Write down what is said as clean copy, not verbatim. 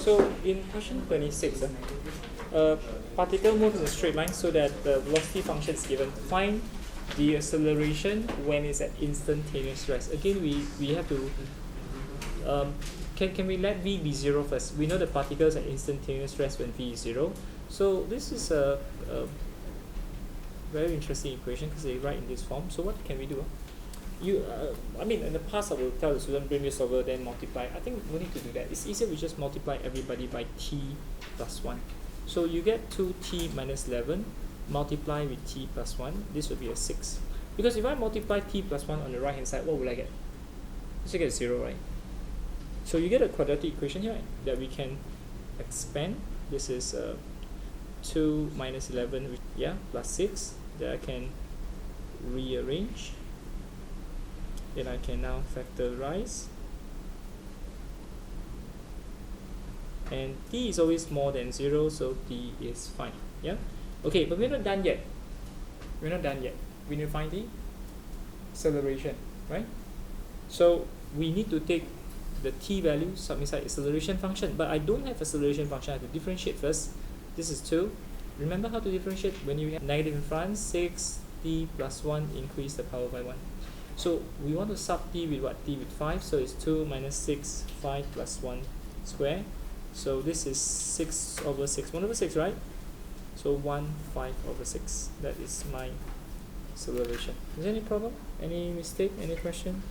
So in question 26, particle moves in a straight line so that the velocity function is given. Find the acceleration when it's at instantaneous rest. Again, we have to can we let v be 0 first? We know the particles at instantaneous rest when v is 0. So this is a very interesting equation because they write in this form. So what can we do? I mean, in the past I will tell the student bring this over, then multiply. I think we need to do that. It's easier we just multiply everybody by t plus 1. So you get 2t minus 11 multiply with t plus 1. This will be a 6. Because if I multiply t plus 1 on the right hand side, what will I get? I should get 0, right? So you get a quadratic equation here that we can expand. This is 2 minus 11, plus 6 that I can rearrange. Then I can now factorize. And t is always more than 0, so t is fine. Yeah? Okay, but we're not done yet. We're not done yet. We need to find the acceleration, right? So we need to take the t value, sub inside acceleration function. But I don't have acceleration function. I have to differentiate first. This is 2. Remember how to differentiate? When you have negative in front, 6t plus 1 increase the power by 1. So we want to sub t with what? T with 5. So it's 2 minus 6, 5 plus 1 square. So this is 6 over 6. 1 over 6, right? So 1, 5 over 6. That is my acceleration. Is there any problem? Any mistake? Any question?